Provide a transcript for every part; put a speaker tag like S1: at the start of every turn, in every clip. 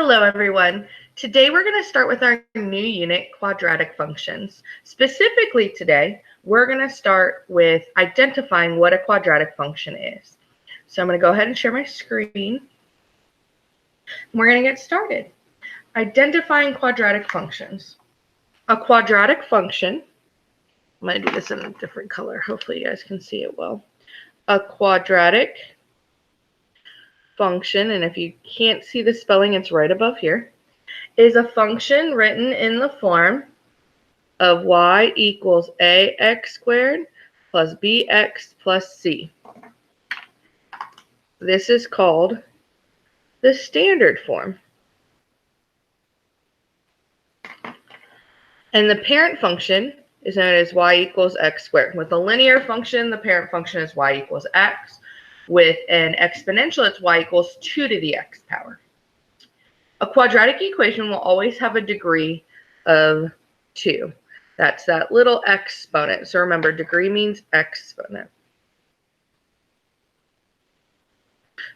S1: Hello everyone. Today we're going to start with our new unit, quadratic functions. Specifically today, we're going to start with identifying what a quadratic function is. So I'm going to go ahead and share my screen. We're going to get started. Identifying quadratic functions. A quadratic function, I'm going to do this in a different color. Hopefully you guys can see it well. A quadratic function, and if you can't see the spelling, it's right above here, is a function written in the form of y equals ax squared plus bx plus c. This is called the standard form. And the parent function is known as y equals x squared. With a linear function, the parent function is y equals x. With an exponential, it's y equals 2 to the x power. A quadratic equation will always have a degree of 2. That's that little exponent. So remember, degree means exponent.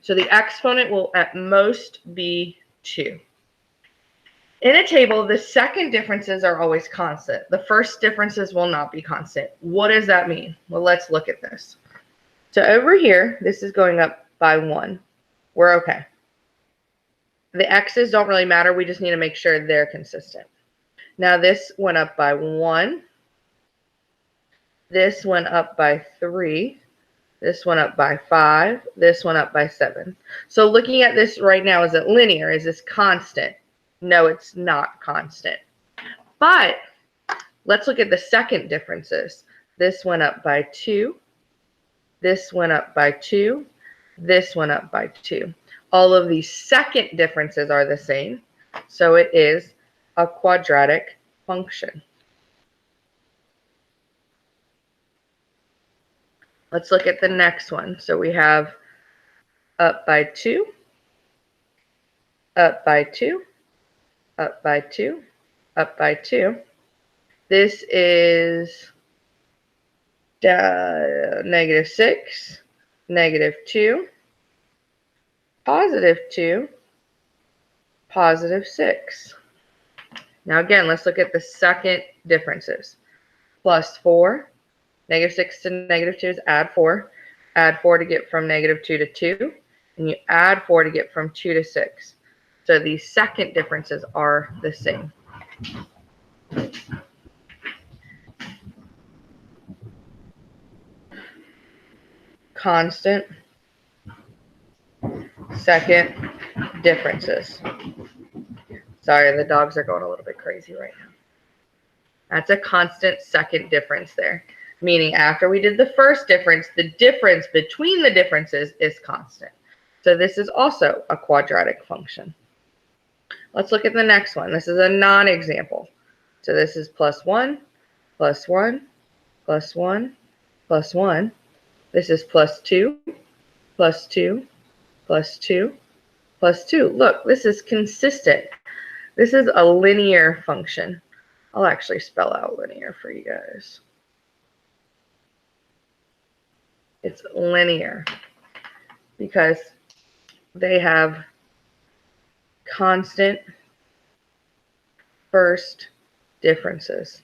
S1: So the exponent will at most be 2. In a table, the second differences are always constant. The first differences will not be constant. What does that mean? Well, let's look at this. So over here, this is going up by 1. We're okay. The x's don't really matter. We just need to make sure they're consistent. Now this went up by 1. This went up by 3. This went up by 5. This went up by 7. So looking at this right now, is it linear? Is this constant? No, it's not constant. But let's look at the second differences. This went up by 2. This went up by 2. This went up by 2. All of these second differences are the same. So it is a quadratic function. Let's look at the next one. So we have up by 2, up by 2, up by 2, up by 2. This is -6, -2, +2, +6. Now again, let's look at the second differences. +4, -6 to -2 is add 4. Add 4 to get from -2 to 2. And you add 4 to get from 2 to 6. So these second differences are the same. Constant second differences. Sorry, the dogs are going a little bit crazy right now. That's a constant second difference there. Meaning after we did the first difference, the difference between the differences is constant. So this is also a quadratic function. Let's look at the next one. This is a non-example. So this is +1, +1, +1, +1. This is +2, +2, +2, +2. Look, this is consistent. This is a linear function. I'll actually spell out linear for you guys. It's linear because they have constant first differences.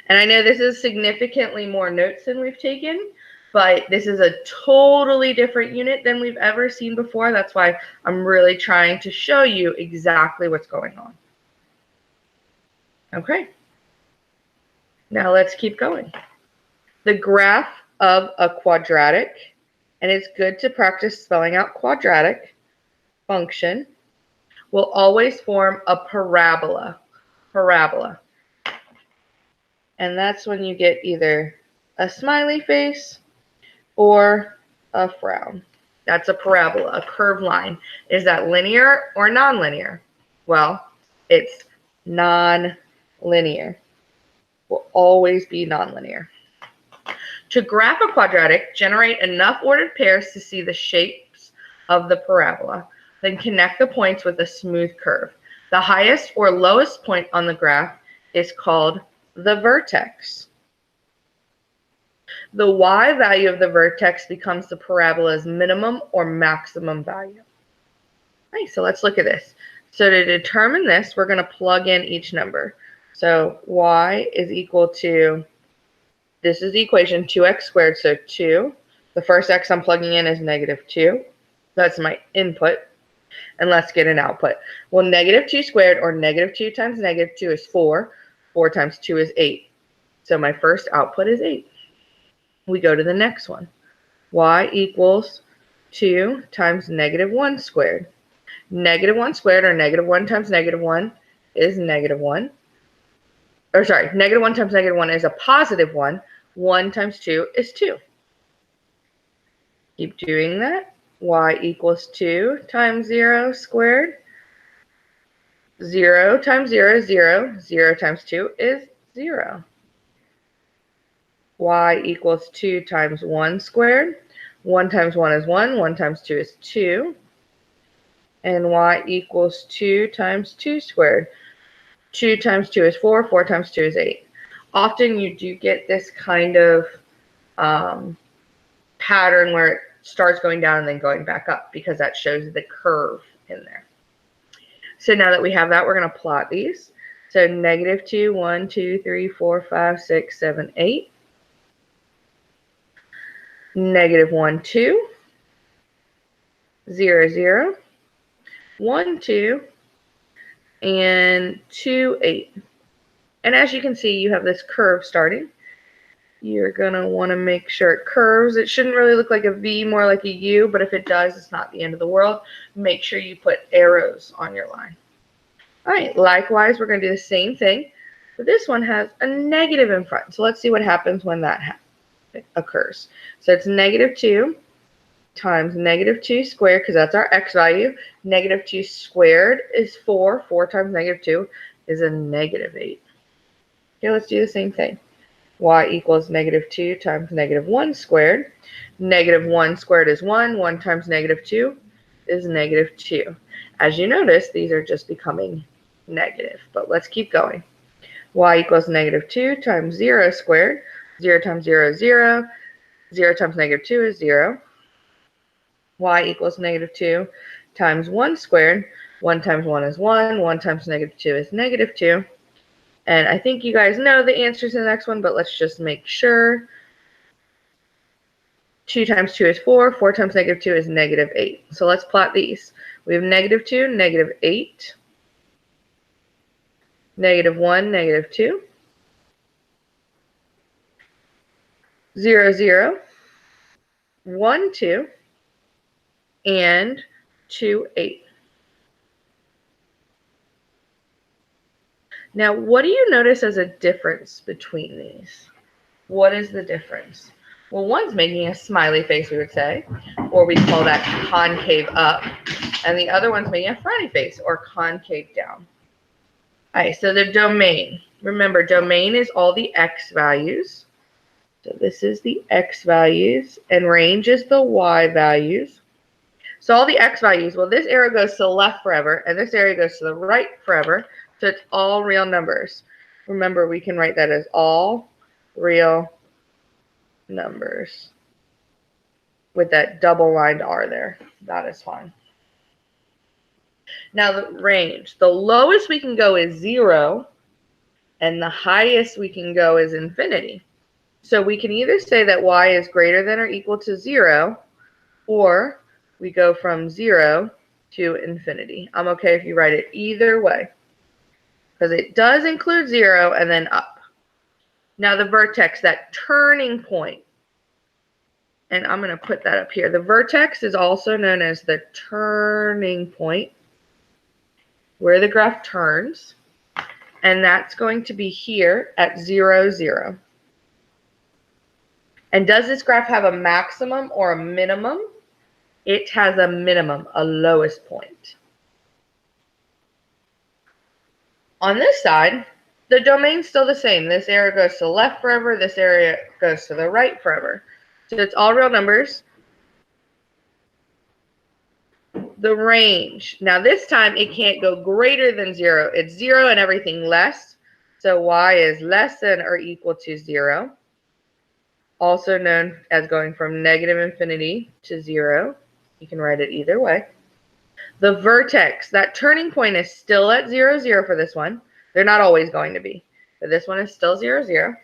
S1: And I know this is significantly more notes than we've taken, but this is a totally different unit than we've ever seen before. That's why I'm really trying to show you exactly what's going on. Okay. Now let's keep going. The graph of a quadratic, and it's good to practice spelling out quadratic function, will always form a parabola. Parabola. And that's when you get either a smiley face or a frown. That's a parabola, a curved line. Is that linear or nonlinear? Well, it's nonlinear. Will always be nonlinear. To graph a quadratic, generate enough ordered pairs to see the shapes of the parabola. Then connect the points with a smooth curve. The highest or lowest point on the graph is called the vertex. The y value of the vertex becomes the parabola's minimum or maximum value. All right, so let's look at this. So to determine this, we're going to plug in each number. So y is equal to, this is the equation, 2x squared, so 2. The first x I'm plugging in is -2. That's my input. And let's get an output. Well, -2 squared, or -2 times -2 is 4. 4 times 2 is 8. So my first output is 8. We go to the next one. Y equals 2 times -1 squared. -1 squared, or -1 times -1 is -1. Or sorry, -1 times -1 is a positive 1. 1 times 2 is 2. Keep doing that. Y equals 2 times 0 squared. 0 times 0 is 0. 0 times 2 is 0. Y equals 2 times 1 squared. 1 times 1 is 1. 1 times 2 is 2. And y equals 2 times 2 squared. 2 times 2 is 4. 4 times 2 is 8. Often you do get this kind of pattern where it starts going down and then going back up, because that shows the curve in there. So now that we have that, we're going to plot these. So -2, 1, 2, 3, 4, 5, 6, 7, 8. -1, 2. 0, 0. 1, 2. And 2, 8. And as you can see, you have this curve starting. You're going to want to make sure it curves. It shouldn't really look like a V, more like a U, but if it does, it's not the end of the world. Make sure you put arrows on your line. All right, likewise, we're going to do the same thing, but this one has a negative in front. So let's see what happens when that occurs. So it's -2 times -2 squared, because that's our x value. -2 squared is 4. 4 times -2 is a -8. Okay, let's do the same thing. Y equals -2 times -1 squared. -1 squared is 1. 1 times -2 is -2. As you notice, these are just becoming negative, but let's keep going. Y equals -2 times 0 squared. 0 times 0 is 0. 0 times -2 is 0. Y equals -2 times 1 squared. 1 times 1 is 1. 1 times -2 is -2. And I think you guys know the answers to the next one, but let's just make sure. 2 times 2 is 4. 4 times -2 is -8. So let's plot these. We have -2, -8. -1, -2. 0, 0. 1, 2. And 2, 8. Now, what do you notice as a difference between these? What is the difference? Well, one's making a smiley face, we would say, or we call that concave up, and the other one's making a frowny face, or concave down. All right, so the domain. Remember, domain is all the x values. So this is the x values, and range is the y values. So all the x values, well, this arrow goes to the left forever, and this arrow goes to the right forever. So it's all real numbers. Remember, we can write that as all real numbers with that double-lined R there. That is fine. Now the range. The lowest we can go is 0, and the highest we can go is infinity. So we can either say that y is greater than or equal to 0, or we go from 0 to infinity. I'm okay if you write it either way, because it does include 0 and then up. Now the vertex, that turning point, and I'm going to put that up here. The vertex is also known as the turning point, where the graph turns, and that's going to be here at 0, 0. And does this graph have a maximum or a minimum? It has a minimum, a lowest point. On this side, the domain's still the same. This arrow goes to the left forever. This area goes to the right forever. So it's all real numbers. The range. Now this time it can't go greater than 0. It's 0 and everything less. So y is less than or equal to 0. Also known as going from -infinity to 0. You can write it either way. The vertex, that turning point is still at 0, 0 for this one. They're not always going to be. But this one is still 0, 0.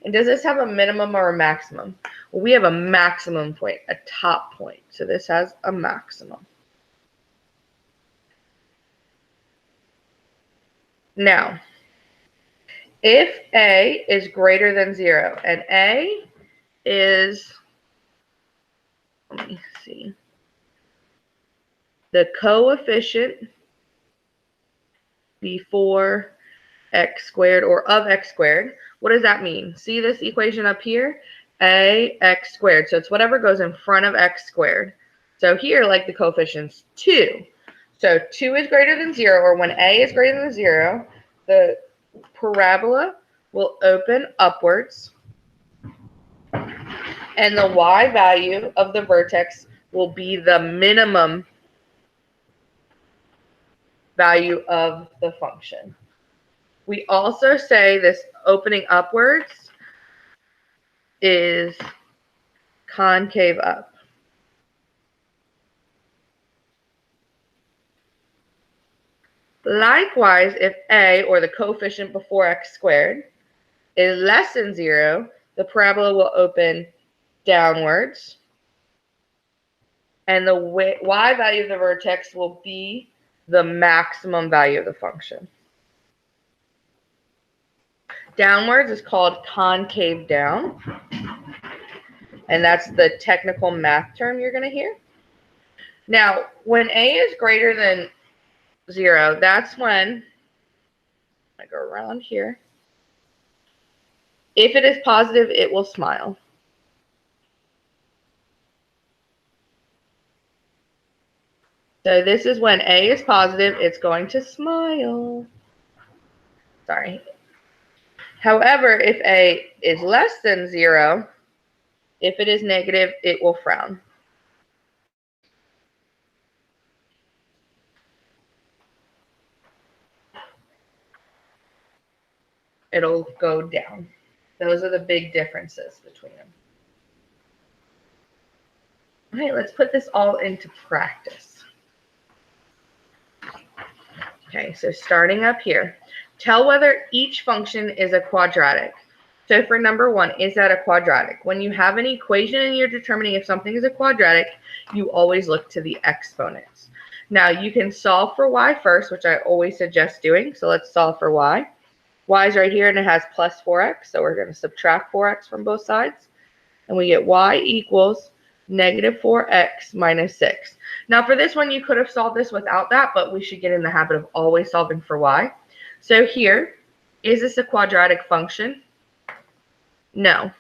S1: And does this have a minimum or a maximum? Well, we have a maximum point, a top point. So this has a maximum. Now, if A is greater than 0, and A is, let me see, the coefficient before x squared or of x squared. What does that mean? See this equation up here? Ax squared. So it's whatever goes in front of x squared. So here, like the coefficient's 2. So 2 is greater than 0, or when A is greater than 0, the parabola will open upwards, and the y value of the vertex will be the minimum value of the function. We also say this opening upwards is concave up. Likewise, if A, or the coefficient before x squared, is less than 0, the parabola will open downwards, and the y value of the vertex will be the maximum value of the function. Downwards is called concave down, and that's the technical math term you're going to hear. Now, when A is greater than 0, that's when I go around here. If it is positive, it will smile. So this is when A is positive, it's going to smile. Sorry. However, if A is less than 0, if it is negative, it will frown. It'll go down. Those are the big differences between them. All right, let's put this all into practice. Okay, so starting up here, tell whether each function is a quadratic. So for number 1, is that a quadratic? When you have an equation and you're determining if something is a quadratic, you always look to the exponents. Now you can solve for y first, which I always suggest doing. So let's solve for y. Y is right here and it has plus 4x, so we're going to subtract 4x from both sides. And we get y equals negative 4x minus 6. Now for this one, you could have solved this without that, but we should get in the habit of always solving for y. So here, is this a quadratic function? No.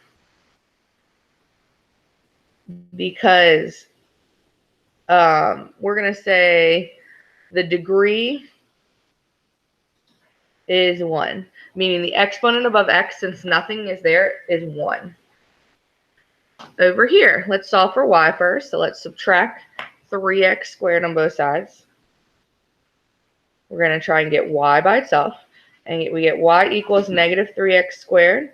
S1: Because we're going to say the degree is 1, meaning the exponent above x, since nothing is there, is 1. Over here, let's solve for y first. So let's subtract 3x squared on both sides. We're going to try and get y by itself. And we get y equals negative 3x squared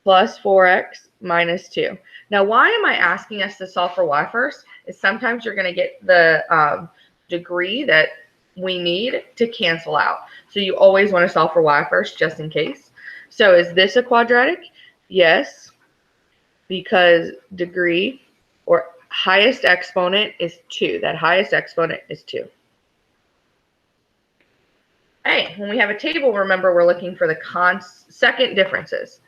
S1: plus 4x minus 2. Now, why am I asking us to solve for y first? Is sometimes you're going to get the degree that we need to cancel out. So you always want to solve for y first, just in case. So is this a quadratic? Yes, because degree or highest exponent is 2. That highest exponent is 2. Hey, when we have a table, remember we're looking for the second differences.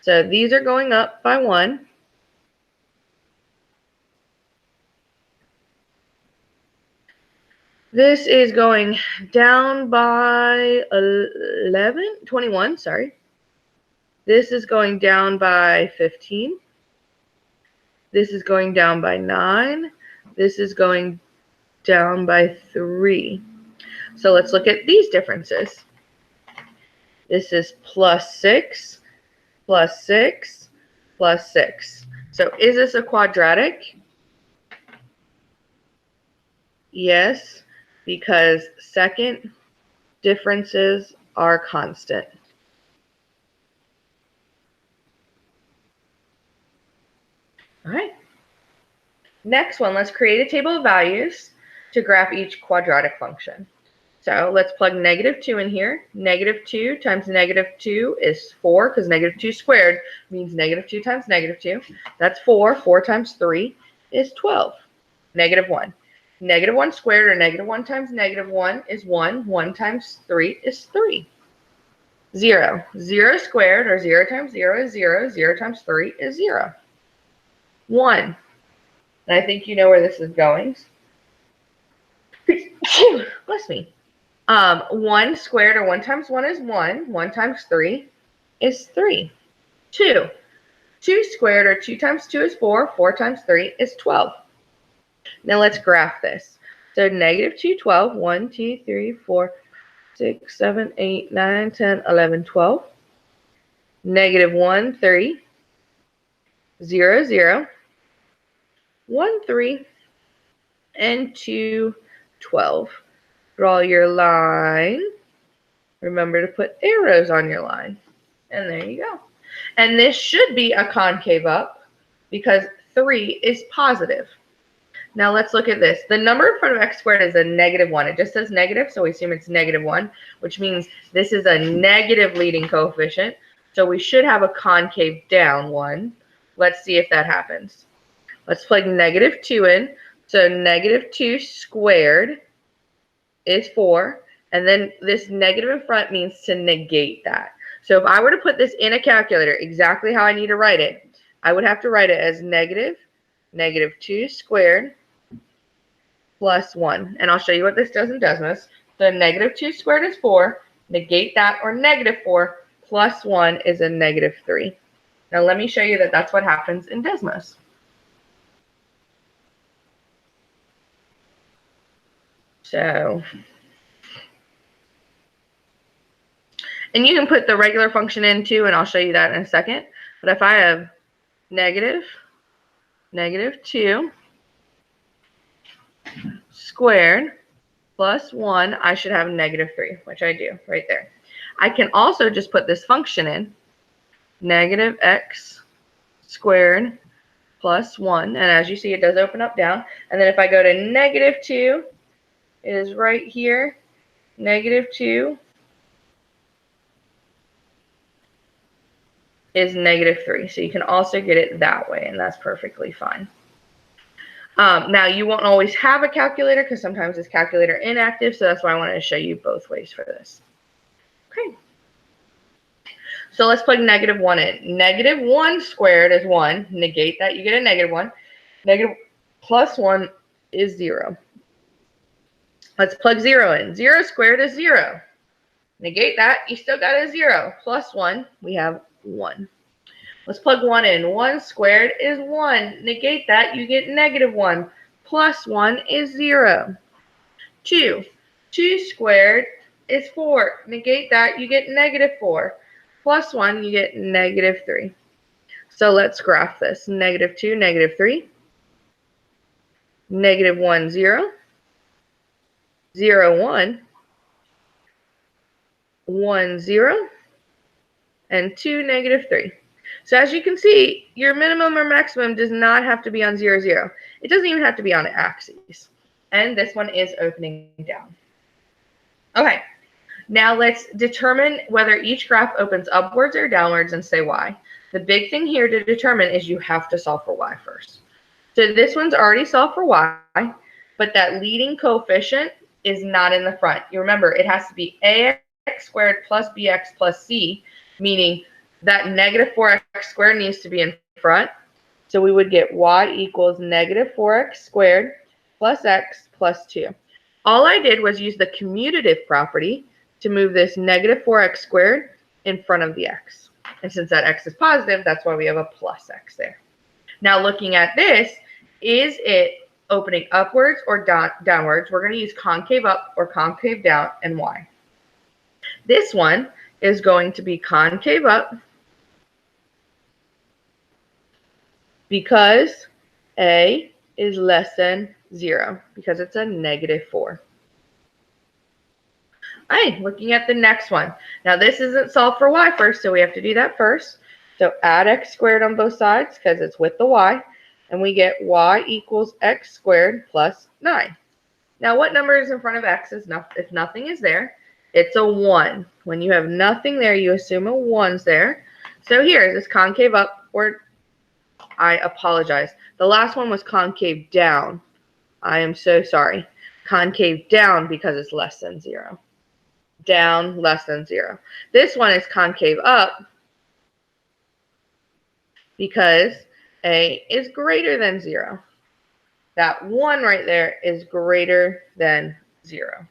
S1: So these are going up by 1. This is going down by 21, sorry. This is going down by 15. This is going down by 9. This is going down by 3. So let's look at these differences. This is plus 6, plus 6, plus 6. So is this a quadratic? Yes, because second differences are constant. All right. Next one, let's create a table of values. to graph each quadratic function. So let's plug -2 in here. -2 times -2 is 4, because -2 squared means -2 times -2. That's 4. 4 times 3 is 12. -1. -1 squared, or -1 times -1 is 1. 1 times 3 is 3. 0. 0 squared, or 0 times 0 is 0. 0 times 3 is 0. 1. And I think you know where this is going. Bless me. 1 squared, or 1 times 1 is 1. 1 times 3 is 3. 2. 2 squared, or 2 times 2 is 4. 4 times 3 is 12. Now let's graph this. So -2, 12. 1, 2, 3, 4, 6, 7, 8, 9, 10, 11, 12. -1, 3. 0, 0. 1, 3. And 2, 12. Draw your line. Remember to put arrows on your line. And there you go. And this should be a concave up because 3 is positive. Now let's look at this. The number in front of x squared is a -1. It just says negative, so we assume it's -1, which means this is a negative leading coefficient. So we should have a concave down one. Let's see if that happens. Let's plug -2 in. So -2 squared is 4. And then this negative in front means to negate that. So if I were to put this in a calculator, exactly how I need to write it, I would have to write it as -2 squared plus 1. And I'll show you what this does in Desmos. So -2 squared is 4. Negate that, or -4 plus 1 is a -3. Now let me show you that that's what happens in Desmos. So, and you can put the regular function in too, and I'll show you that in a second. But if I have -2 squared plus 1, I should have -3, which I do right there. I can also just put this function in, -x squared plus 1. And as you see, it does open up down. And then if I go to -2, it is right here. -2 is -3. So you can also get it that way, and that's perfectly fine. Now, you won't always have a calculator because sometimes it's calculator inactive, so that's why I wanted to show you both ways for this. Okay. So let's plug -1 in. -1 squared is 1. Negate that, you get a -1. Negative plus 1 is 0. Let's plug 0 in. 0 squared is 0. Negate that, you still got a 0. Plus 1, we have 1. Let's plug 1 in. 1 squared is 1. Negate that, you get -1. Plus 1 is 0. 2. 2 squared is 4. Negate that, you get -4. Plus 1, you get -3. So let's graph this. -2, -3. -1, 0. 0, 1. 1, 0. And 2, -3. So as you can see, your minimum or maximum does not have to be on 0, 0. It doesn't even have to be on axes. And this one is opening down. Okay, now let's determine whether each graph opens upwards or downwards and say why. The big thing here to determine is you have to solve for y first. So this one's already solved for y, but that leading coefficient is not in the front. You remember, it has to be ax squared plus bx plus c, meaning that -4x squared needs to be in front. So we would get y equals -4x squared plus x plus 2. All I did was use the commutative property to move this -4x squared in front of the x. And since that x is positive, that's why we have a plus x there. Now looking at this, is it opening upwards or downwards? We're going to use concave up or concave down, and why. This one is going to be concave up because a is less than 0, because it's a -4. All right, looking at the next one. Now this isn't solved for y first, so we have to do that first. So add x squared on both sides because it's with the y, and we get y equals x squared plus 9. Now, what number is in front of x is if nothing is there? It's a 1. When you have nothing there, you assume a 1's there. So here, is this concave up or I apologize. The last one was concave down. I am so sorry. Concave down because it's less than 0. Down, less than 0. This one is concave up because a is greater than 0. That 1 right there is greater than 0.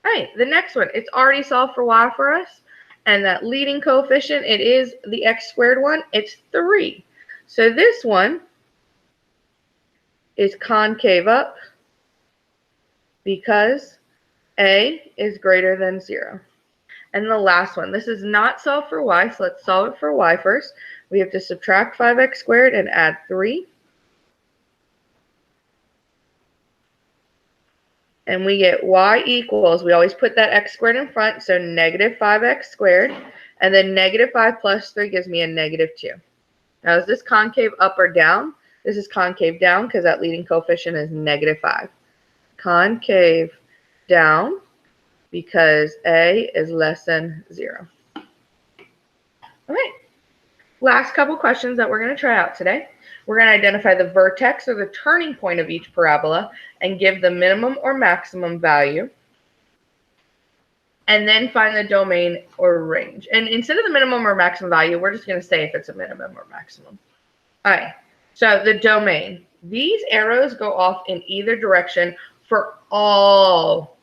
S1: All right, the next one, it's already solved for y for us. And that leading coefficient, it is the x squared one. It's 3. So this one is concave up because a is greater than 0. And the last one, this is not solved for y, so let's solve it for y first. We have to subtract 5x squared and add 3. And we get y equals, we always put that x squared in front, so negative 5x squared. And then negative 5 plus 3 gives me a negative 2. Now, is this concave up or down? This is concave down because that leading coefficient is negative 5. Concave down because a is less than 0. All right. Last couple questions that we're going to try out today. We're going to identify the vertex or the turning point of each parabola and give the minimum or maximum value. And then find the domain or range. And instead of the minimum or maximum value, we're just going to say if it's a minimum or maximum. All right. So the domain. These arrows go off in either direction for all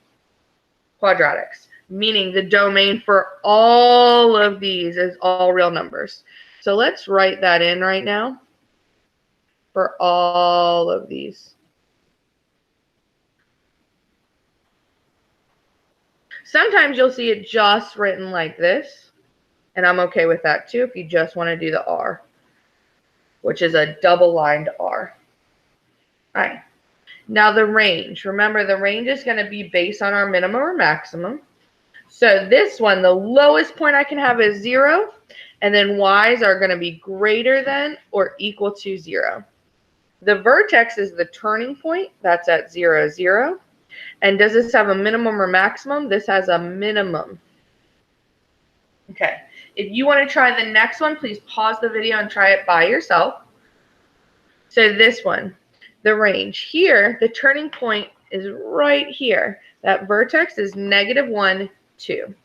S1: quadratics, meaning the domain for all of these is all real numbers. So let's write that in right now for all of these. Sometimes you'll see it just written like this, and I'm okay with that too if you just want to do the R, which is a double-lined R. All right. Now the range. Remember, the range is going to be based on our minimum or maximum. So this one, the lowest point I can have is 0, and then y's are going to be greater than or equal to 0. The vertex is the turning point. That's at 0, 0. And does this have a minimum or maximum? This has a minimum. Okay. If you want to try the next one, please pause the video and try it by yourself. So this one, the range. Here, the turning point is right here. That vertex is negative 1, 2.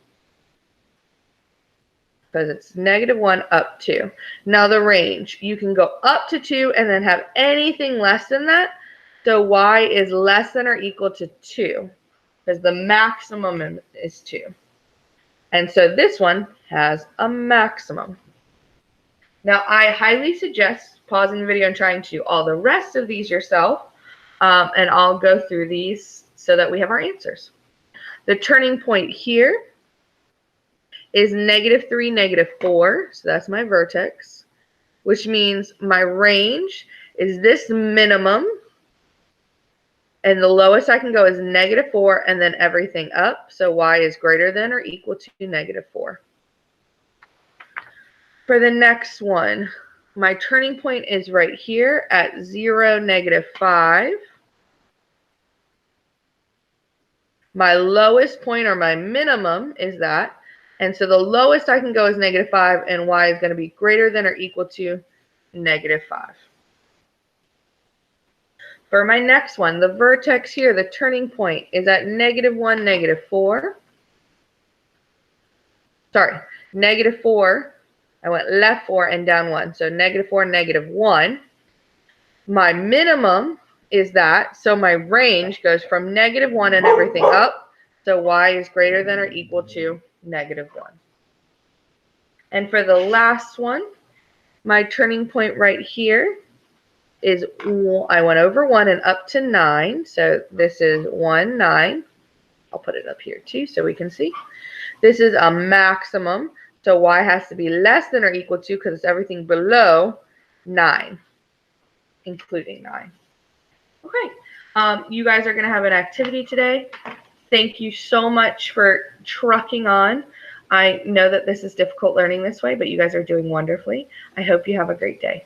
S1: Because it's negative 1 up 2. Now the range, you can go up to 2 and then have anything less than that. So y is less than or equal to 2 because the maximum is 2. And so this one has a maximum. Now I highly suggest pausing the video and trying to do all the rest of these yourself. And I'll go through these so that we have our answers. The turning point here is negative 3, negative 4. So that's my vertex, which means my range is this minimum. And the lowest I can go is negative 4 and then everything up. So y is greater than or equal to negative 4. For the next one, my turning point is right here at 0, negative 5. My lowest point or my minimum is that. And so the lowest I can go is negative 5 and y is going to be greater than or equal to negative 5. For my next one, the vertex here, the turning point is at negative 1, negative 4. Sorry, negative 4. I went left 4 and down 1. So negative 4, negative 1. My minimum is that. So my range goes from negative 1 and everything up. So y is greater than or equal to negative 1. And for the last one, my turning point right here is, I went over 1 and up to 9. So this is 1, 9. I'll put it up here too so we can see. This is a maximum. So y has to be less than or equal to, because it's everything below 9, including 9. Okay. You guys are going to have an activity today. Thank you so much for trucking on. I know that this is difficult learning this way, but you guys are doing wonderfully. I hope you have a great day.